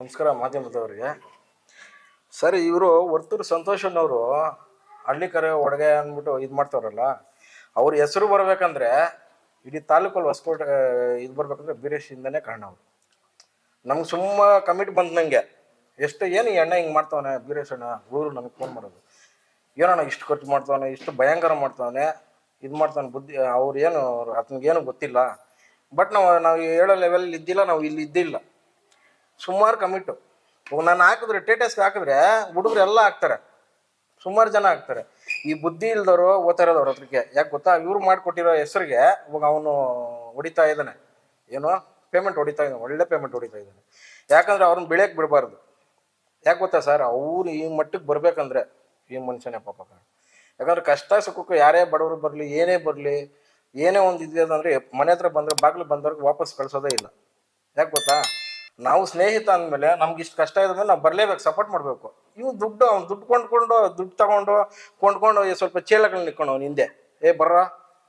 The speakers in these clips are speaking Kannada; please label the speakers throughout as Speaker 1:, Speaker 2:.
Speaker 1: ನಮಸ್ಕಾರ ಮಾಧ್ಯಮದವರಿಗೆ. ಸರ್, ಇವರು ವರ್ತೂರು ಸಂತೋಷನವರು ಹಳ್ಳಿಕರೆ ಒಡಗೆ ಅಂದ್ಬಿಟ್ಟು ಇದು ಮಾಡ್ತಾರಲ್ಲ, ಅವ್ರ ಹೆಸರು ಬರ್ಬೇಕಂದ್ರೆ ಇಡೀ ತಾಲೂಕಲ್ಲಿ ಹೊಸಕೋಟೆ ಇದು ಬರ್ಬೇಕಂದ್ರೆ ಬೀರೇಶಿಂದನೇ ಕಾರಣ. ಅವರು ನಮ್ಗೆ ಸುಮ್ಮ ಕಮಿಟಿ ಬಂದಂಗೆ ಎಷ್ಟು ಏನು ಈ ಅಣ್ಣ ಹಿಂಗೆ ಮಾಡ್ತಾವನೆ ಬೀರೇಶ್ ಅಣ್ಣ, ಊರು ನಮಗೆ ಫೋನ್ ಮಾಡೋದು, ಏನಣ್ಣ ಇಷ್ಟು ಖರ್ಚು ಮಾಡ್ತಾವನೆ, ಇಷ್ಟು ಭಯಂಕರ ಮಾಡ್ತಾವನೆ, ಇದು ಮಾಡ್ತಾನೆ ಬುದ್ಧಿ ಅವ್ರು ಏನು ಅದನಿಗೇನು ಗೊತ್ತಿಲ್ಲ. ಬಟ್ ನಾವು ಹೇಳೋ ಲೆವೆಲ್ ಇದ್ದಿಲ್ಲ, ನಾವು ಇಲ್ಲಿ ಇದ್ದಿಲ್ಲ. ಸುಮಾರು ಕಮಿಟು ನಾನು ಹಾಕಿದ್ರೆ ಟೇಟಸ್ಗೆ ಹಾಕಿದ್ರೆ ಹುಡುಗರು ಎಲ್ಲ ಹಾಕ್ತಾರೆ, ಸುಮಾರು ಜನ ಹಾಕ್ತಾರೆ. ಈ ಬುದ್ಧಿ ಇಲ್ದವರು ಓದ್ತಾ ಇರೋದವ್ರ ಹತ್ರಕ್ಕೆ. ಯಾಕೆ ಗೊತ್ತಾ, ಇವ್ರು ಮಾಡಿಕೊಟ್ಟಿರೋ ಹೆಸರಿಗೆ ಇವಾಗ ಅವನು ಹೊಡಿತಾ ಇದ್ದಾನೆ, ಏನೋ ಪೇಮೆಂಟ್ ಹೊಡಿತಾ ಇದ್ದಾನೆ, ಒಳ್ಳೆ ಪೇಮೆಂಟ್ ಹೊಡಿತಾ ಇದ್ದಾನೆ. ಯಾಕಂದ್ರೆ ಅವ್ರನ್ನ ಬೆಳೆಯಕ್ಕೆ ಬಿಡಬಾರ್ದು. ಯಾಕೆ ಗೊತ್ತಾ ಸರ್, ಅವ್ರು ಈ ಮಟ್ಟಕ್ಕೆ ಬರ್ಬೇಕಂದ್ರೆ ಈ ಮನುಷ್ಯನೇ ಪಾಪ. ಯಾಕಂದ್ರೆ ಕಷ್ಟ ಸುಖಕ್ಕೆ ಯಾರೇ ಬಡವರು ಬರಲಿ, ಏನೇ ಬರಲಿ, ಏನೇ ಒಂದು ಇದ್ದಂದ್ರೆ ಮನೆ ಹತ್ರ ಬಂದರೆ ಬಾಗಿಲು ಬಂದವ್ರಿಗೆ ವಾಪಸ್ ಕಳಿಸೋದೇ ಇಲ್ಲ. ಯಾಕೆ ಗೊತ್ತಾ, ನಾವು ಸ್ನೇಹಿತ ಅಂದಮೇಲೆ ನಮ್ಗೆ ಇಷ್ಟು ಕಷ್ಟ ಇದ್ಮೇಲೆ ನಾವು ಬರಲೇಬೇಕು, ಸಪೋರ್ಟ್ ಮಾಡಬೇಕು. ಇವು ಅವ್ನು ದುಡ್ಡು ದುಡ್ಡು ತಗೊಂಡು ಕೊಂಡ್ಕೊಂಡು ಸ್ವಲ್ಪ ಚೇಳಗಳನ್ನ ನಿಕ್ಕೊಂಡು ಅವ್ನು ಹಿಂದೆ ಬರ್ರ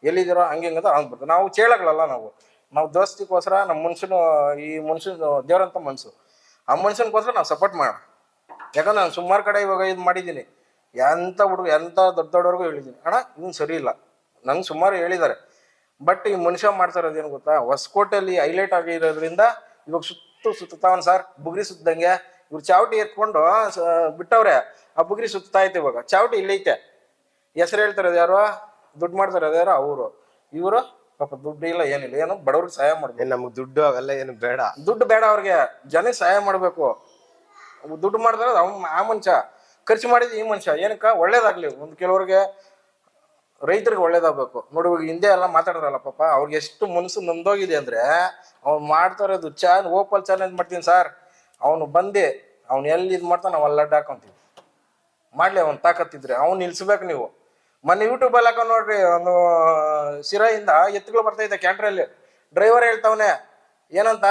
Speaker 1: ಎಲ್ಲಿದ್ದೀರೋ ಹಂಗೆ ಅಂತ ಅವ್ನು ಬರ್ತಾರೆ. ನಾವು ಚೇಳಗಳಲ್ಲ, ನಾವು ದೋಸ್ತಿಗೋಸ್ಕರ ನಮ್ಮ ಮನುಷ್ಯನು, ಈ ಮನುಷ್ಯನ ದೇವ್ರಂತ ಮನಸ್ಸು, ಆ ಮನುಷ್ಯನಿಗೋಸ್ಕರ ನಾವು ಸಪೋರ್ಟ್ ಮಾಡೋಣ. ಯಾಕಂದ್ರೆ ನಾನು ಸುಮಾರು ಕಡೆ ಇವಾಗ ಇದು ಮಾಡಿದ್ದೀನಿ, ಎಂಥ ದೊಡ್ಡವ್ರಿಗೂ ಹೇಳಿದ್ದೀನಿ, ಅಣ್ಣ ಇವ್ನು ಸರಿ ಇಲ್ಲ, ನಂಗೆ ಸುಮಾರು ಹೇಳಿದ್ದಾರೆ. ಬಟ್ ಈ ಮನುಷ್ಯ ಮಾಡ್ತಾ ಇರೋದೇನು ಗೊತ್ತಾ, ಹೊಸಕೋಟೆಯಲ್ಲಿ ಹೈಲೈಟ್ ಆಗಿರೋದ್ರಿಂದ ಇವಾಗ ಸುತ್ತಾವನ್ ಸರ್, ಬುಗ್ರಿ ಸುತ್ತದಂಗೆ ಇವ್ರು ಚಾವಟಿ ಎತ್ಕೊಂಡು ಬಿಟ್ಟವ್ರೆ, ಆ ಬುಗ್ರಿ ಸುತ್ತಾ ಐತೆ. ಇವಾಗ ಚಾವಟಿ ಇಲ್ಲೈತೆ, ಹೆಸರು ಹೇಳ್ತಾರದು ಯಾರು, ದುಡ್ಡು ಮಾಡ್ತಾರದು ಯಾರು, ಅವರು ಇವರು ಪಾಪ ದುಡ್ಡು ಇಲ್ಲ, ಏನಿಲ್ಲ, ಏನು ಬಡವ್ರಿಗೆ ಸಹಾಯ ಮಾಡ್ಬೇಕು.
Speaker 2: ನಮ್ಗೆ ದುಡ್ಡು ಅವೆಲ್ಲ ಏನು ಬೇಡ,
Speaker 1: ದುಡ್ಡು ಬೇಡ ಅವ್ರಿಗೆ, ಜನಕ್ಕೆ ಸಹಾಯ ಮಾಡ್ಬೇಕು. ದುಡ್ಡು ಮಾಡ್ತಾರ ಆ ಮನುಷ್ಯ, ಖರ್ಚು ಮಾಡಿದ ಈ ಮನುಷ್ಯ ಏನಕ್ಕ ಒಳ್ಳೇದಾಗ್ಲಿ. ಒಂದು ಕೆಲವ್ರಿಗೆ ರೈತರಿಗೆ ಒಳ್ಳೇದಾಗಬೇಕು ನೋಡಿ. ಇವಾಗ ಹಿಂದೆ ಎಲ್ಲ ಮಾತಾಡ್ರಲ್ಲ ಪಾಪ, ಅವ್ರಿಗೆ ಎಷ್ಟು ಮನಸ್ಸು ನೊಂದೋಗಿದೆ ಅಂದ್ರೆ, ಅವ್ನು ಮಾಡ್ತಾ ಇರೋದು ಓಪಲ್ ಚಾಲೆಂಜ್ ಮಾಡ್ತೀನಿ ಸರ್, ಅವನು ಬಂದು ಅವ್ನು ಎಲ್ಲಿ ಇದು ಮಾಡ್ತಾನೆ ನಾವು ಅಲ್ಲಿ ಅಡ್ಡ ಹಾಕೊಂತೀವಿ. ಮಾಡ್ಲಿ, ಅವ್ನು ತಾಕತ್ತಿದ್ರೆ ಅವ್ನು ನಿಲ್ಸ್ಬೇಕು. ನೀವು ಮೊನ್ನೆ ಯೂಟ್ಯೂಬಲ್ಲಿ ಹಾಕೊಂಡು ನೋಡ್ರಿ, ಒಂದು ಸಿರಾಯಿಂದ ಎತ್ತುಗಳು ಬರ್ತೈತೆ ಕ್ಯಾಂಟ್ರಲ್ಲಿ, ಡ್ರೈವರ್ ಹೇಳ್ತಾವನೆ ಏನಂತ,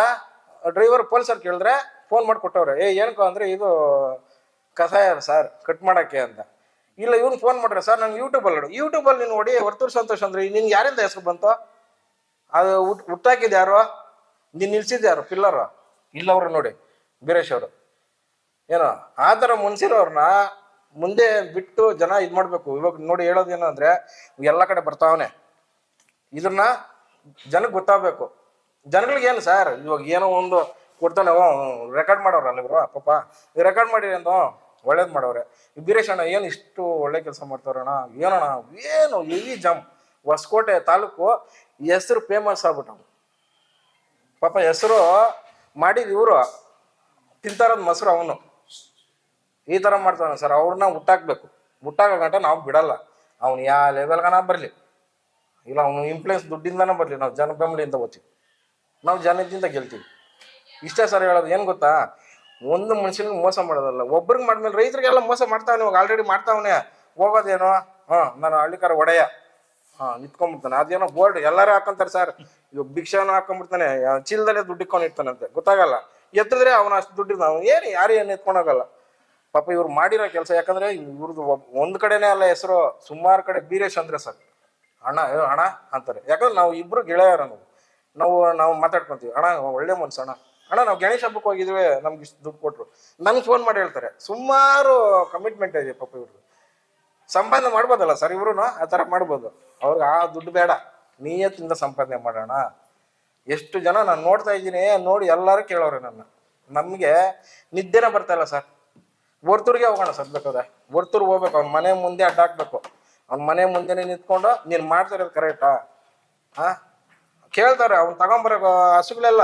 Speaker 1: ಡ್ರೈವರ್ ಪೊಲೀಸರು ಕೇಳಿದ್ರೆ ಫೋನ್ ಮಾಡಿ ಕೊಟ್ಟವ್ರೆ, ಏನಕ್ಕೋ ಅಂದ್ರೆ ಇದು ಕಸಾಯ ಸರ್ ಕಟ್ ಮಾಡೋಕ್ಕೆ ಅಂತ. ಇಲ್ಲ, ಇವ್ನು ಫೋನ್ ಮಾಡ್ರೆ ಸರ್ ನಂಗೆ ಯೂಟ್ಯೂಬಲ್ಲಿ ನೀನು ನೋಡಿ ವರ್ತೂರು ಸಂತೋಷ್ ಅಂದ್ರೆ ನಿನ್ಗೆ ಯಾರಿಂದ ಹೆಸರು ಬಂತು, ಅದು ಹುಟ್ಟಾಕಿದ್ದು ಯಾರು, ನೀನು ನಿಲ್ಸಿದ್ದು ಯಾರು, ಪಿಲ್ಲರು ಇಲ್ಲ ಅವರು ನೋಡಿ ಬೀರೇಶ್ ಅವರು. ಏನೋ ಆ ಥರ ಮುನ್ಸಿರೋರ್ನ ಮುಂದೆ ಬಿಟ್ಟು ಜನ ಇದು ಮಾಡಬೇಕು. ಇವಾಗ ನೋಡಿ ಹೇಳೋದೇನು ಅಂದರೆ, ಎಲ್ಲ ಕಡೆ ಬರ್ತಾವನೆ, ಇದನ್ನ ಜನಕ್ಕೆ ಗೊತ್ತಾಗಬೇಕು. ಜನಗಳಿಗೇನು ಸರ್, ಇವಾಗ ಏನೋ ಒಂದು ಕೊಡ್ತಾನೆ, ರೆಕಾರ್ಡ್ ಮಾಡೋರಲ್ಲ ಇವರು ಪಾಪ, ರೆಕಾರ್ಡ್ ಮಾಡಿ ಅಂತ ಒಳ್ಳೇದು ಮಾಡವ್ರೆ. ಈ ಬೀರೇಶ್ ಅಣ್ಣ ಏನು ಇಷ್ಟು ಒಳ್ಳೆ ಕೆಲಸ ಮಾಡ್ತಾರಣ್ಣ, ಏನಣ್ಣ ಏನು ಹೆವಿ ಜಮ್. ಹೊಸಕೋಟೆ ತಾಲೂಕು ಹೆಸರು ಫೇಮಸ್ ಆಗ್ಬಿಟ್ಟು ಪಾಪ, ಹೆಸರು ಮಾಡಿದ ಇವರು ತಿಂತಾರದು ಮೊಸರು, ಅವನು ಈ ಥರ ಮಾಡ್ತಾನೆ ಸರ್. ಅವ್ರನ್ನ ಹುಟ್ಟಾಕ ಗಂಟ ನಾವು ಬಿಡಲ್ಲ. ಅವ್ನು ಯಾವ ಲೆವೆಲ್ಗನ ಬರಲಿ, ಇಲ್ಲ ಅವನು ಇನ್ಫ್ಲೂಯೆನ್ಸ್ ದುಡ್ಡಿಂದನೇ ಬರಲಿ, ನಾವು ಜನ ಬೆಂಬಲಿಂದ ಓದ್ತೀವಿ, ನಾವು ಜನದಿಂದ ಗೆಲ್ತೀವಿ. ಇಷ್ಟೇ ಸರ್ ಹೇಳೋದು. ಏನು ಗೊತ್ತಾ, ಒಂದು ಮನುಷ್ಯನಿಗೆ ಮೋಸ ಮಾಡೋದಲ್ಲ, ಒಬ್ರಿಗೆ ಮಾಡಿದ್ಮೇಲೆ ರೈತರಿಗೆಲ್ಲ ಮೋಸ ಮಾಡ್ತಾವನೆ. ಇವಾಗ ಆಲ್ರೆಡಿ ಮಾಡ್ತಾವನೆ. ಹೋಗೋದೇನೋ ನಾನು ಹಳ್ಳಿಕಾರ ಒಡೆಯ ನಿಂತ್ಕೊಂಡ್ಬಿಡ್ತಾನೆ, ಅದೇನೋ ಬೋರ್ಡ್ ಎಲ್ಲರೂ ಹಾಕೊಂತಾರೆ ಸರ್. ಇವಾಗ ಭಿಕ್ಷಾನು ಹಾಕೊಂಡ್ಬಿಡ್ತಾನೆ, ಚೀಲದಲ್ಲೇ ದುಡ್ಡು ಇಟ್ಕೊಂಡಿರ್ತಾನಂತೆ, ಗೊತ್ತಾಗಲ್ಲ. ಎತ್ತಿದ್ರೆ ಅವನು ಅಷ್ಟು ದುಡ್ಡಿನ ಅವನು ಯಾರು ಎತ್ಕೊಂಡೋಗಲ್ಲ ಪಾಪ. ಇವ್ರು ಮಾಡಿರೋ ಕೆಲಸ, ಯಾಕಂದ್ರೆ ಇವ್ರದ್ದು ಒಂದು ಕಡೆನೇ ಅಲ್ಲ ಹೆಸರು, ಸುಮಾರು ಕಡೆ ಬೀರೇಶ್ ಅಂದ್ರೆ ಸರ್ ಅಣ್ಣ ಅಣ್ಣ ಅಂತಾರೆ. ಯಾಕಂದ್ರೆ ನಾವು ಇಬ್ರು ಗೆಳೆಯರ, ನಾವು ಮಾತಾಡ್ಕೊಂತೀವಿ, ಅಣ್ಣ ಒಳ್ಳೆ ಮನ್ಸು ಅಣ್ಣ ನಾವು ಗಣೇಶ ಹಬ್ಬಕ್ಕೆ ಹೋಗಿದ್ವಿ, ನಮ್ಗೆ ಇಷ್ಟು ದುಡ್ಡು ಕೊಟ್ರು, ನಮ್ಗೆ ಫೋನ್ ಮಾಡಿ ಹೇಳ್ತಾರೆ. ಸುಮಾರು ಕಮಿಟ್ಮೆಂಟ್ ಇದೆ ಪಾಪ. ಇವ್ರದ್ದು ಸಂಪಾದನೆ ಮಾಡ್ಬೋದಲ್ಲ ಸರ್, ಇವ್ರು ಆ ಥರ ಮಾಡ್ಬೋದು. ಅವ್ರಿಗೆ ಆ ದುಡ್ಡು ಬೇಡ, ನಿಯತ್ತಿಂದ ಸಂಪಾದನೆ ಮಾಡೋಣ. ಎಷ್ಟು ಜನ ನಾನು ನೋಡ್ತಾ ಇದ್ದೀನಿ, ನೋಡಿ ಎಲ್ಲರೂ ಕೇಳೋರೆ ನಮಗೆ ನಿದ್ದೆನೇ ಬರ್ತಾ ಇಲ್ಲ ಸರ್. ವರ್ತೂರಿಗೆ ಹೋಗೋಣ ಸರ್, ಬೇಕಾದ್ರೆ ವರ್ತೂರ್ಗೆ ಹೋಗ್ಬೇಕು, ಅವ್ನ ಮನೆ ಮುಂದೆ ಅಡ್ಡ ಹಾಕ್ಬೇಕು, ಅವ್ನ ಮನೆ ಮುಂದೆನೇ ನಿಂತ್ಕೊಂಡು ನೀನು ಮಾಡ್ತಾ ಇರೋದು ಕರೆಕ್ಟಾ ಕೇಳ್ತಾರೆ. ಅವ್ನು ತಗೊಂಬರೋ ಹಸುಗಳೆಲ್ಲ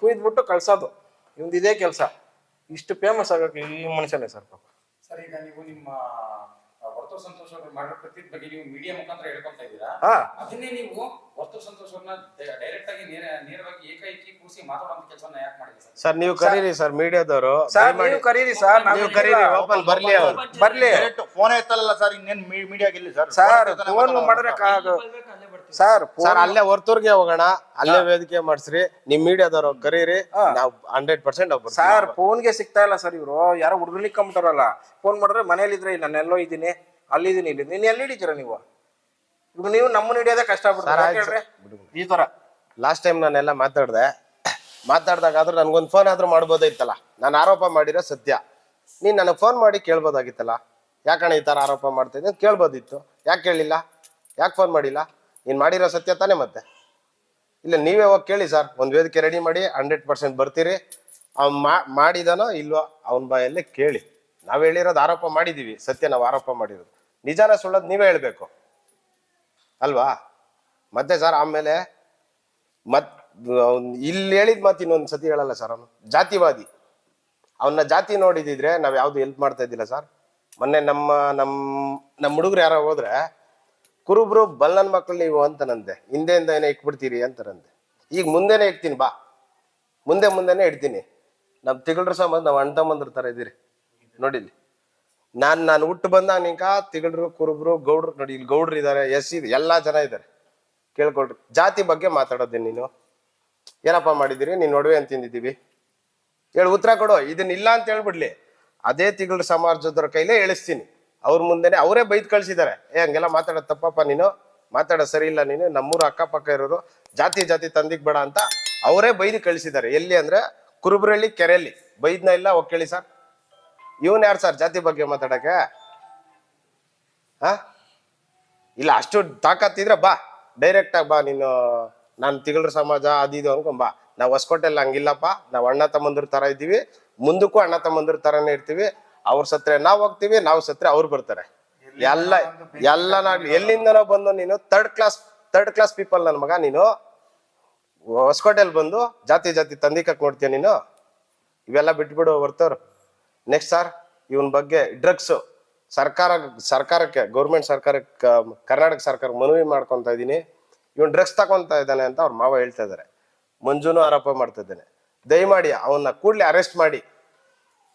Speaker 1: ಕುಯ್ದ್ಬಿಟ್ಟು ಕಳ್ಸೋದು, ಇವ್ದು ಇದೇ ಕೆಲಸ. ಇಷ್ಟು ಫೇಮಸ್ ಆಗೋಕೆ ಈ ಮನುಷ್ಯನೇ ಸರ್ ಪಾಪ.
Speaker 3: ಸರ್, ಈಗ ನೀವು ನಿಮ್ಮ ವರ್ತೂರು ಸಂತೋಷ್ ಅವರು ಮಾಡಿರೋ ಕೃತ್ಯದ ಬಗ್ಗೆ ನೀವು ಮೀಡಿಯಾ ಮುಖಾಂತರ ಹೇಳ್ಕೊಂತ ಇದ್ದೀರಾ, ಅದನ್ನೇ ನೀವು ವರ್ತೂರು ಸಂತೋಷ್ ಅವ್ರನ್ನ ಡೈರೆಕ್ಟ್ ಆಗಿ ನೇರವಾಗಿ ಏಕೈಕಿ ಕೂರಿಸಿ ಮಾತಾಡುವಂತ ಕೆಲಸವನ್ನ ಯಾಕೆ ಮಾಡಿದ್ರಿ
Speaker 2: ಸರ್? ನೀವು ಕರೀರಿ ಸರ್, ಮೀಡಿಯಾದವರು
Speaker 1: ಸರ್, ನೀವು ಕರೀರಿ ಸರ್,
Speaker 2: ನೀವು ಕರೀರಿ, ಓಪನ್ ಬರ್ಲಿ, ಅವ್ರು
Speaker 1: ಬರ್ಲಿ.
Speaker 3: ಫೋನ್ ಎತ್ತಲ್ಲ ಸರ್, ಇನ್ನೇನು ಮೀಡಿಯಾಗೆ ಇಲ್ಲಿ ಸರ್.
Speaker 1: ಫೋನ್ ಮಾಡಿದ್ರೆ ಸರ್
Speaker 2: ಅಲ್ಲೇ ವರ್ತೂರ್ಗೆ ಹೋಗೋಣ, ಅಲ್ಲೇ ವೇದಿಕೆ ಮಾಡಿಸ್ರಿ, ನಿಮ್ ಮೀಡಿಯಾದವ್ರು ಕರೀರಿ, ನಾವು 100%
Speaker 1: ಸರ್. ಫೋನ್ಗೆ ಸಿಗ್ತಾ ಇಲ್ಲ ಸರ್, ಇವರು ಯಾರೋ ಹುಡುಗನಿಗೆ ಕಂಬಿಟ್ಟಾರಲ್ಲ, ಫೋನ್ ಮಾಡಿದ್ರೆ ಮನೇಲಿ ಇದ್ರೆ ನಾನು ಎಲ್ಲೋ ಇದ್ದೀನಿ, ಅಲ್ಲಿದ್ದೀನಿ, ಇಲ್ಲಿ ನೀನು ಎಲ್ಲಿ ಹಿಡಿತೀರ ನೀವು? ಈಗ ನೀವು ನಮ್ಮನ್ನ ಹಿಡಿಯೋದೇ ಕಷ್ಟ ಆಗ್ಬಿಡ್ತಾರೆ ಈ ತರ.
Speaker 2: ಲಾಸ್ಟ್ ಟೈಮ್ ನಾನೆಲ್ಲ ಮಾತಾಡ್ದೆ, ಮಾತಾಡ್ದಾಗಾದ್ರೂ ನನ್ಗೊಂದು ಫೋನ್ ಆದ್ರೂ ಮಾಡ್ಬೋದಾಯ್ತಲ್ಲ. ನಾನು ಆರೋಪ ಮಾಡಿರೋ ಸತ್ಯ, ನೀನ್ ನನಗೆ ಫೋನ್ ಮಾಡಿ ಕೇಳ್ಬೋದಾಗಿತ್ತಲ್ಲ, ಯಾಕಣ್ಣ ಈ ತರ ಆರೋಪ ಮಾಡ್ತಾ ಇದ್ದೀನಿ ಅಂತ ಕೇಳ್ಬೋದಿತ್ತು. ಯಾಕೆ ಕೇಳಿಲ್ಲ? ಯಾಕೆ ಫೋನ್ ಮಾಡಿಲ್ಲ? ನೀನ್ ಮಾಡಿರೋ ಸತ್ಯ ತಾನೇ ಮತ್ತೆ. ಇಲ್ಲ ನೀವೇ ಹೋಗಿ ಕೇಳಿ ಸರ್, ಒಂದು ವೇದಿಕೆ ರೆಡಿ ಮಾಡಿ 100% ಬರ್ತೀರಿ. ಅವ್ನು ಮಾಡಿದಾನೋ ಇಲ್ವೋ ಅವನ ಬಾಯಲ್ಲೇ ಕೇಳಿ. ನಾವ್ ಹೇಳಿರೋದು ಆರೋಪ ಮಾಡಿದೀವಿ, ಸತ್ಯ ನಾವು ಆರೋಪ ಮಾಡಿರೋದು. ನಿಜಾನ ಸುಳ್ಳೋದು ನೀವೇ ಹೇಳ್ಬೇಕು ಅಲ್ವಾ? ಮತ್ತೆ ಸರ್ ಆಮೇಲೆ ಇಲ್ಲಿ ಹೇಳಿದ ಮಾತು ಇನ್ನೊಂದು ಸತಿ ಹೇಳಲ್ಲ ಸರ್. ಅವನು ಜಾತಿವಾದಿ. ಅವನ್ನ ಜಾತಿ ನೋಡಿದಿದ್ರೆ ನಾವ್ ಯಾವ್ದು ಹೆಲ್ಪ್ ಮಾಡ್ತಾ ಇದ್ದಿಲ್ಲ ಸರ್. ಮೊನ್ನೆ ನಮ್ಮ ಹುಡುಗರು ಯಾರೋ ಹೋದ್ರೆ ಕುರುಬ್ರು ಬಲ್ಲನ್ ಮಕ್ಳು ನೀವು ಅಂತನಂತೆ, ಹಿಂದೆಯಿಂದ ಏನೇ ಇಕ್ಬಿಡ್ತೀರಿ ಅಂತಾರಂತೆ. ಈಗ ಮುಂದೆನೆ ಇಡ್ತೀನಿ ಬಾ, ಮುಂದೆನೆ ಇಡ್ತೀನಿ. ನಮ್ ತಿಗಳ್ರ ಸಂಬಂಧ ನಾವ್ ಅಣ್ಣ ತಮ್ಮಂದ್ರ ತರ ಇದೀರಿ ನೋಡಿಲಿ. ನಾನು ಹುಟ್ಟು ಬಂದಾಗ ನಿಂಕ ತಿಗಳ್ರು ಕುರುಬ್ರು ಗೌಡ್ರು ನೋಡಿ, ಇಲ್ಲಿ ಗೌಡ್ರು ಇದಾರೆ, ಇದೆ, ಎಲ್ಲಾ ಜನ ಇದಾರೆ. ಕೇಳ್ಕೊಳ್ರಿ, ಜಾತಿ ಬಗ್ಗೆ ಮಾತಾಡೋದೇ ನೀನು. ಏನಪ್ಪ ಮಾಡಿದಿರಿ? ನೀನ್ ಒಡವೆ ಅಂತ ತಿಂದಿದ್ದೀವಿ, ಹೇಳಿ ಉತ್ತರ ಕೊಡು. ಇದನ್ನ ಇಲ್ಲ ಅಂತ ಹೇಳ್ಬಿಡ್ಲಿ, ಅದೇ ತಿಂಗಳ ಸಮಾಜದವ್ರ ಕೈಲೇ ಹೇಳಿಸ್ತೀನಿ. ಅವ್ರ ಮುಂದೆನೆ ಅವರೇ ಬೈದ್ ಕಳ್ಸಿದಾರೆ. ಹಂಗೆಲ್ಲ ಮಾತಾಡೋದ್ ತಪ್ಪಪ್ಪ, ನೀನು ಮಾತಾಡೋದ್ ಸರಿ ಇಲ್ಲ, ನೀನು ನಮ್ಮೂರು ಅಕ್ಕಪಕ್ಕ ಇರೋರು ಜಾತಿ ತಂದಿಕ್ ಬೇಡ ಅಂತ ಅವರೇ ಬೈದು ಕಳಿಸಿದ್ದಾರೆ. ಎಲ್ಲಿ ಅಂದ್ರೆ ಕುರುಬ್ರಳ್ಳಿ ಕೆರೆಯಲ್ಲಿ ಬೈದ್ನ ಇಲ್ಲ. ಹೋಗ್ ಕೇಳಿ ಸರ್, ಇವನ್ ಯಾರು ಸರ್ ಜಾತಿ ಬಗ್ಗೆ ಮಾತಾಡಕ್ಕೆ? ಇಲ್ಲ ಅಷ್ಟು ತಾಕತ್ತಿದ್ರೆ ಬಾ, ಡೈರೆಕ್ಟ್ ಆಗಿ ಬಾ ನೀನು. ನಾನು ತಿಗಳ್ರ ಸಮಾಜ ಅದಿದು ಅನ್ಕೊಂಬಾ. ನಾವು ಹೊಸಕೋಟೆಲ್ಲ ಹಂಗಿಲ್ಲಪ್ಪ, ನಾವು ಅಣ್ಣ ತಮ್ಮಂದ್ರ ತರ ಇದ್ದೀವಿ, ಮುಂದಕ್ಕೂ ಅಣ್ಣ ತಮ್ಮಂದ್ರ ತರನೇ ಇರ್ತೀವಿ. ಅವ್ರ ಸತ್ರೆ ನಾವ್ ಹೋಗ್ತೀವಿ, ನಾವು ಸತ್ರೆ ಅವ್ರು ಬರ್ತಾರೆ. ಎಲ್ಲ ಎಲ್ಲಿಂದನೋ ಬಂದು ನೀನು ಥರ್ಡ್ ಕ್ಲಾಸ್ ಪೀಪಲ್ ನನ್ ಮಗ. ನೀನು ಹೊಸಕೋಟೆಲ್ ಬಂದು ಜಾತಿ ತಂದಿಕಕ್ ನೋಡ್ತೀಯ ನೀನು? ಇವೆಲ್ಲ ಬಿಟ್ಬಿಡು ಬರ್ತವ್ರು. ನೆಕ್ಸ್ಟ್ ಸರ್, ಇವನ್ ಬಗ್ಗೆ ಡ್ರಗ್ಸ್ ಸರ್ಕಾರಕ್ಕೆ ಗೌರ್ಮೆಂಟ್ ಸರ್ಕಾರಕ್ಕೆ ಕರ್ನಾಟಕ ಸರ್ಕಾರಕ್ಕೆ ಮನವಿ ಮಾಡ್ಕೊಂತ ಇದೀನಿ. ಇವನ್ ಡ್ರಗ್ಸ್ ತಗೊಂತ ಇದ್ದಾನೆ ಅಂತ ಅವ್ರ ಮಾವ ಹೇಳ್ತಾ ಇದಾರೆ. ಮಂಜುನು ಆರೋಪ ಮಾಡ್ತಾ ಇದ್ದಾನೆ. ದಯಮಾಡಿ ಅವನ್ನ ಕೂಡ್ಲೆ ಅರೆಸ್ಟ್ ಮಾಡಿ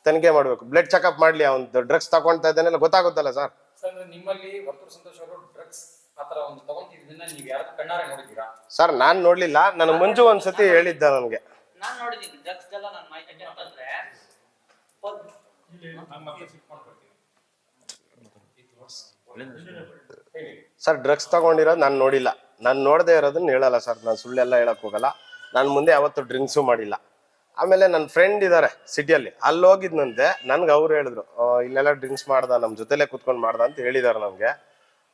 Speaker 2: ತನಿಖೆ ಮಾಡ್ಬೇಕು. ಬ್ಲಡ್ ಚೆಕ್ಅಪ್ ಮಾಡ್ಲಿ, ಅವ್ನ್ ಡ್ರಗ್ಸ್ ತಗೊಂತಾ ಇದ್ದಾನೆಲ್ಲ ಗೊತ್ತಾಗುತ್ತಲ್ಲ ಸರ್.
Speaker 3: ನಿಮ್ಮಲ್ಲಿ ವರ್ತೂರು ಸಂತೋಷ್ ಅವರು ಡ್ರಗ್ಸ್ ಆತರ ಒಂದು ತಗೊಂತಿದ್ದನ್ನ ನೀವು ಯಾರು ಕಣ್ಣಾರೆ ನೋಡಿದ್ದೀರಾ?
Speaker 2: ಸರ್ ನಾನ್ ನೋಡ್ಲಿಲ್ಲ, ನನ್ ಮಂಜು ಒಂದ್ಸತಿ ಹೇಳಿದ್ದ ನನ್ಗೆ.
Speaker 4: ನಾನ್ ನೋಡಿದ್ದೀನಿ ಡ್ರಗ್ಸ್ ಎಲ್ಲ ನನ್ನ ಮೈ ಕಟ್ಟೆ ಅಂತಂದ್ರೆ
Speaker 2: ಸರ್ ಡ್ರಗ್ಸ್ ತಗೊಂಡಿರೋದು ನಾನು ನೋಡಿಲ್ಲ. ನಾನು ನೋಡದೆ ಇರೋದನ್ನ ಹೇಳಲ್ಲ ಸರ್, ನಾನು ಸುಳ್ಳೆಲ್ಲ ಹೇಳಕ್ ಹೋಗಲ್ಲ. ನಾನು ಮುಂದೆ ಯಾವತ್ತು ಡ್ರಿಂಕ್ಸು ಮಾಡಿಲ್ಲ. ಆಮೇಲೆ ನನ್ನ ಫ್ರೆಂಡ್ ಇದಾರೆ ಸಿಟಿಯಲ್ಲಿ, ಅಲ್ಲಿ ಹೋಗಿದ್ನಂತೆ. ನನ್ಗೆ ಅವ್ರು ಹೇಳಿದ್ರು ಇಲ್ಲೆಲ್ಲ ಡ್ರಿಂಕ್ಸ್ ಮಾಡ್ದ, ನಮ್ಮ ಜೊತೆಲೆ ಕುತ್ಕೊಂಡು ಮಾಡ್ದ ಅಂತ ಹೇಳಿದಾರೆ ನಮ್ಗೆ.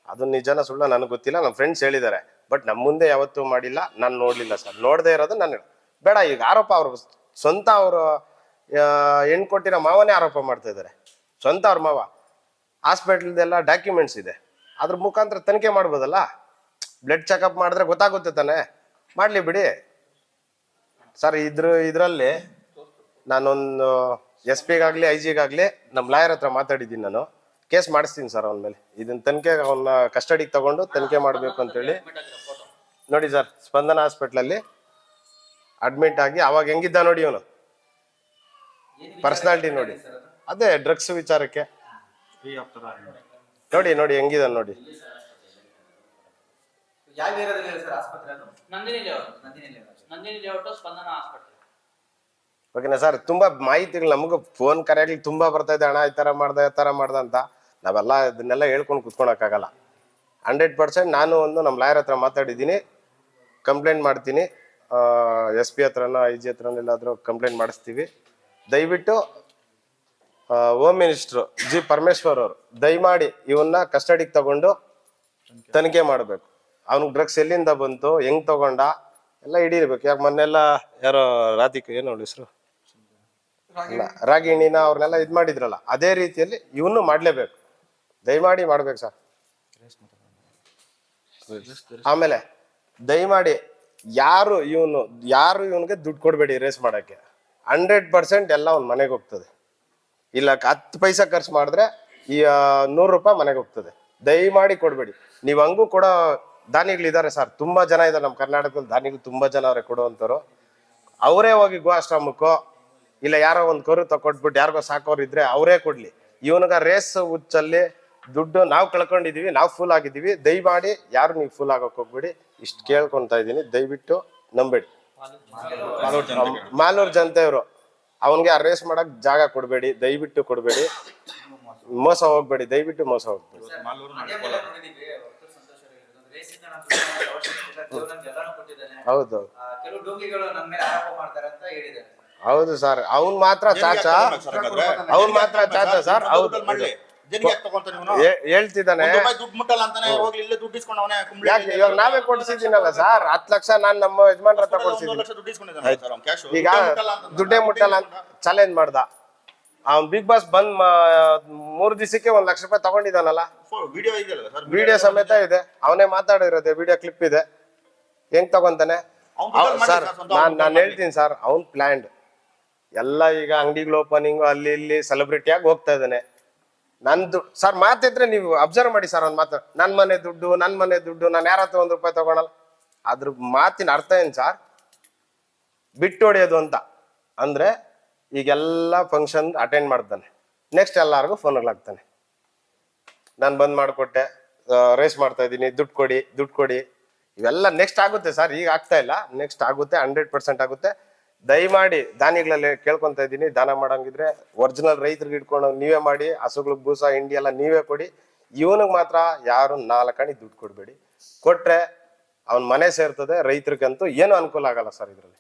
Speaker 2: ಅದು ನಿಜನ ಸುಳ್ಳ ನನಗೆ ಗೊತ್ತಿಲ್ಲ, ನಮ್ಮ ಫ್ರೆಂಡ್ಸ್ ಹೇಳಿದ್ದಾರೆ. ಬಟ್ ನಮ್ಮ ಮುಂದೆ ಯಾವತ್ತೂ ಮಾಡಿಲ್ಲ, ನಾನು ನೋಡ್ಲಿಲ್ಲ ಸರ್. ನೋಡದೆ ಇರೋದು ನಾನು ಬೇಡ. ಈಗ ಆರೋಪ ಅವರು ಸ್ವಂತ ಅವರು ಹೆಣ್ಣು ಕೊಟ್ಟಿರೋ ಮಾವನೇ ಆರೋಪ ಮಾಡ್ತಾ ಇದ್ದಾರೆ. ಸ್ವಂತ ಅವ್ರ ಮಾವ ಹಾಸ್ಪಿಟಲ್ದೆಲ್ಲ ಡಾಕ್ಯುಮೆಂಟ್ಸ್ ಇದೆ, ಅದ್ರ ಮುಖಾಂತರ ತನಿಖೆ ಮಾಡ್ಬೋದಲ್ಲ. ಬ್ಲಡ್ ಚೆಕಪ್ ಮಾಡಿದ್ರೆ ಗೊತ್ತಾಗುತ್ತೆ ತಾನೆ, ಮಾಡ್ಲಿ ಬಿಡಿ ಸರ್. ಇದ್ರಲ್ಲಿ ನಾನೊಂದು SP-ಗಾಗ್ಲಿ IG-ಗಾಗ್ಲಿ ನಮ್ಮ ಲಾಯರ್ ಹತ್ರ ಮಾತಾಡಿದ್ದೀನಿ. ನಾನು ಕೇಸ್ ಮಾಡಿಸ್ತೀನಿ ಸರ್ ಅವನ ಮೇಲೆ. ಇದನ್ನ ತನಿಖೆ ಅವನ್ನ ಕಸ್ಟಡಿಗೆ ತಗೊಂಡು ತನಿಖೆ ಮಾಡ್ಬೇಕು ಅಂತೇಳಿ. ನೋಡಿ ಸರ್, ಸ್ಪಂದನ ಹಾಸ್ಪಿಟ್ಲಲ್ಲಿ ಅಡ್ಮಿಟ್ ಆಗಿ ಅವಾಗ ಹೆಂಗಿದ್ದ ನೋಡಿ ಇವನು, ಪರ್ಸನಾಲಿಟಿ ನೋಡಿ. ಅದೇ ಡ್ರಗ್ಸ್ ವಿಚಾರಕ್ಕೆ ನೋಡಿ ಹೆಂಗಿದ ನೋಡಿ.
Speaker 5: ಯಾವ ಏರಿಯಾದಲ್ಲಿ ಇದೆ ಸರ್ ಆಸ್ಪತ್ರೆ? ಅದು
Speaker 4: ನಂದಿನಿ ಲೇಔಟ್ ಸ್ಪಂದನ ಆಸ್ಪತ್ರೆ.
Speaker 2: ಓಕೆನಾ ಸರ್? ತುಂಬಾ ಮಾಹಿತಿಗಳು ನಮಗೂ ಫೋನ್ ಕರೆಯಾಗ್ಲಿ ತುಂಬಾ ಬರ್ತಾ ಇದೆ. ಅಣ್ಣ ಈ ತರ ಮಾಡ್ದ ಅಂತ. ನಾವೆಲ್ಲ ಇದನ್ನೆಲ್ಲ ಹೇಳ್ಕೊಂಡು ಕುತ್ಕೊಳಕ್ಕಾಗಲ್ಲ. 100% ನಾನು ನಮ್ಮ ಲಾಯರ್ ಹತ್ರ ಮಾತಾಡಿದ್ದೀನಿ, ಕಂಪ್ಲೇಂಟ್ ಮಾಡ್ತೀನಿ. SP ಹತ್ರನೋ IG ಹತ್ರನೋ ಎಲ್ಲಾದ್ರೂ ಕಂಪ್ಲೇಂಟ್ ಮಾಡಿಸ್ತೀವಿ. ದಯವಿಟ್ಟು ಹೋಮ್ ಮಿನಿಸ್ಟ್ರು G. ಪರಮೇಶ್ವರ್ ಅವರು ದಯಮಾಡಿ ಇವನ್ನ ಕಸ್ಟಡಿಗೆ ತಗೊಂಡು ತನಿಖೆ ಮಾಡ್ಬೇಕು. ಅವ್ನಿಗೆ ಡ್ರಗ್ಸ್ ಎಲ್ಲಿಂದ ಬಂತು, ಹೆಂಗ್ ತಗೊಂಡ ಎಲ್ಲ ಹಿಡಿಬೇಕು. ಯಾಕೆ ಮೊನ್ನೆಲ್ಲ ಯಾರೋ ರಾಧಿಕ ಏನು ಅವಳ ಹೆಸರು ರಾಗಿಣಿನ ಅವ್ರನ್ನೆಲ್ಲ ಇದ್ ಮಾಡಿದ್ರಲ್ಲ, ಅದೇ ರೀತಿಯಲ್ಲಿ ಇವನು ಮಾಡ್ಲೇಬೇಕು. ದಯಮಾಡಿ ಮಾಡ್ಬೇಕು ಸರ್. ಆಮೇಲೆ ದಯಮಾಡಿ ಯಾರು ಇವನ್ಗೆ ದುಡ್ಡು ಕೊಡ್ಬೇಡಿ ರೇಸ್ ಮಾಡಕ್ಕೆ. 100% ಎಲ್ಲ ಅವ್ನ ಮನೆಗೆ ಹೋಗ್ತದೆ. ಇಲ್ಲ 10 ಪೈಸಾ ಖರ್ಚು ಮಾಡಿದ್ರೆ ಈ 100 ರೂಪಾಯಿ ಮನೆಗೆ ಹೋಗ್ತದೆ. ದಯಮಾಡಿ ಕೊಡ್ಬೇಡಿ. ನೀವ್ ಹಂಗೂ ಕೊಡೋ ದಾನಿಗಳಿದ್ದಾರೆ ಸರ್, ತುಂಬಾ ಜನ ಇದ್ದಾರೆ ನಮ್ಮ ಕರ್ನಾಟಕದಲ್ಲಿ. ದಾನಿಗಳು ತುಂಬಾ ಜನ ಅವ್ರೆ ಕೊಡುವಂತವ್ರು. ಅವರೇ ಹೋಗಿ ಗೋ ಆಶ್ರಮಕ್ಕೋ ಇಲ್ಲ ಯಾರೋ ಒಂದು ಕರು ತಕೊಟ್ಬಿಟ್ಟು ಯಾರಿಗೋ ಸಾಕೋರು ಇದ್ರೆ ಅವರೇ ಕೊಡ್ಲಿ. ಇವನಿಗ ರೇಸ್ ಹುಚ್ಚಲ್ಲಿ ದುಡ್ಡು ನಾವು ಕಳ್ಕೊಂಡಿದೀವಿ, ನಾವು ಫುಲ್ ಆಗಿದ್ದೀವಿ. ದಯಮಾಡಿ ಯಾರು ನೀವು ಫುಲ್ ಆಗೋಕ್ ಹೋಗ್ಬೇಡಿ. ಇಷ್ಟು ಕೇಳ್ಕೊಂತ ಇದ್ದೀನಿ, ದಯವಿಟ್ಟು ನಂಬೇಡಿ. ಮಾಲೂರ್ ಜನತೆಯವರು ಅವನ್ಗೆ ಆ ರೇಸ್ ಮಾಡಕ್ ಜಾಗ ಕೊಡ್ಬೇಡಿ, ದಯವಿಟ್ಟು ಕೊಡ್ಬೇಡಿ. ಮೋಸ ಹೋಗ್ಬೇಡಿ, ದಯವಿಟ್ಟು ಮೋಸ ಹೋಗ್ಬೇಡಿ.
Speaker 5: ರೇಸಿಂದ ನಾನು
Speaker 2: ಹೌದು
Speaker 5: ಕೆಲವು ಡೋಂಗಿಗಳು ನಮ್ಮ ಮೇಲೆ ಆರೋಪ ಮಾಡ್ತಾರೆ ಅಂತ ಹೇಳಿದ್ದಾರೆ.
Speaker 2: ಹೌದು ಸರ್ ಅವ್ನ್ ಮಾತ್ರ ಚಾಚಾ ಅವ್ನ್ ಮಾತ್ರ ಚಾಚಾ ಸರ್. ಹೌದು ಹೇಳ್ತಿದ್ದಾನೆ. ಯಾಕೆ ಇವಾಗ ನಾವೇ ಕೊಡ್ಸಿದ್ದೀನಲ್ಲ ಸರ್ 10 ಲಕ್ಷ ನಾನು ನಮ್ಮ ಯಜಮಾನ್ರ ಹತ್ರ ಕೊಡ್ಸಿದ್ದೀನಿ. ಈಗ ದುಡ್ಡೇ ಮುಟ್ಟಲ್ಲ ಅಂತ ಚಾಲೆಂಜ್ ಮಾಡ್ದ ಅವ್ನ್. ಬಿಗ್ ಬಾಸ್ ಬಂದ್ 3 ದಿವಸಕ್ಕೆ 1 ಲಕ್ಷ ರೂಪಾಯಿ ತಗೊಂಡಿದ್ದಾನಲ್ಲ. ವಿಡಿಯೋ ಸಮೇತ ಇದೆ, ಅವನೇ ಮಾತಾಡಿರೋದೆ, ವಿಡಿಯೋ ಕ್ಲಿಪ್ ಇದೆ. ಹೆಂಗ್ ತಗೊಂತಾನೆ ಸರ್? ನಾನು ಹೇಳ್ತೀನಿ ಸರ್, ಅವ್ನ್ ಪ್ಲಾನ್ಡ್ ಎಲ್ಲ. ಈಗ ಅಂಗಡಿಗಳು ಓಪನಿಂಗ್ ಅಲ್ಲಿ ಇಲ್ಲಿ ಸೆಲೆಬ್ರಿಟಿಯಾಗಿ ಹೋಗ್ತಾ ಇದ್ದಾನೆ. ನಂದು ಸರ್ ಮಾತಿದ್ರೆ ನೀವು ಅಬ್ಸರ್ವ್ ಮಾಡಿ ಸರ್, ಅವ್ನ ಮಾತು ನನ್ ಮನೆ ದುಡ್ಡು ನಾನು ಯಾರ ಹತ್ರ 1 ರೂಪಾಯಿ ತಗೊಳಲ್ಲ. ಅದ್ರ ಮಾತಿನ ಅರ್ಥ ಏನ್ ಸರ್? ಬಿಟ್ಟು ಹೊಡೆಯೋದು ಅಂತ ಅಂದ್ರೆ ಈಗೆಲ್ಲ ಫಂಕ್ಷನ್ ಅಟೆಂಡ್ ಮಾಡ್ತಾನೆ, ನೆಕ್ಸ್ಟ್ ಎಲ್ಲಾರ್ಗು ಫೋನ್ಗಳಾಗ್ತಾನೆ. ನಾನು ಬಂದ್ ಮಾಡ್ಕೊಟ್ಟೆ, ರೇಸ್ ಮಾಡ್ತಾ ಇದ್ದೀನಿ, ದುಡ್ಡು ಕೊಡಿ. ಇವೆಲ್ಲ ನೆಕ್ಸ್ಟ್ ಆಗುತ್ತೆ ಸರ್, ಈಗ ಆಗ್ತಾ ಇಲ್ಲ, ನೆಕ್ಸ್ಟ್ ಆಗುತ್ತೆ, 100% ಆಗುತ್ತೆ. ದಯಮಾಡಿ ದಾನಿಗಳಲ್ಲಿ ಕೇಳ್ಕೊಂತ ಇದ್ದೀನಿ, ದಾನ ಮಾಡಂಗಿದ್ರೆ ಒರಿಜಿನಲ್ ರೈತರಿಗೆ ಇಟ್ಕೊಂಡು ನೀವೇ ಮಾಡಿ. ಹಸುಗಳಿಗೆ ಬೂಸ ಹಿಂಡಿ ಎಲ್ಲ ನೀವೇ ಕೊಡಿ. ಇವನಿಗೆ ಮಾತ್ರ ಯಾರು 4 ಅಣಿ ದುಡ್ಡು ಕೊಡ್ಬೇಡಿ. ಕೊಟ್ರೆ ಅವ್ನ ಮನೆ ಸೇರ್ತದೆ. ರೈತರಿಗಂತೂ ಏನು ಅನುಕೂಲ ಆಗಲ್ಲ ಸರ್ ಇದ್ರಲ್ಲಿ.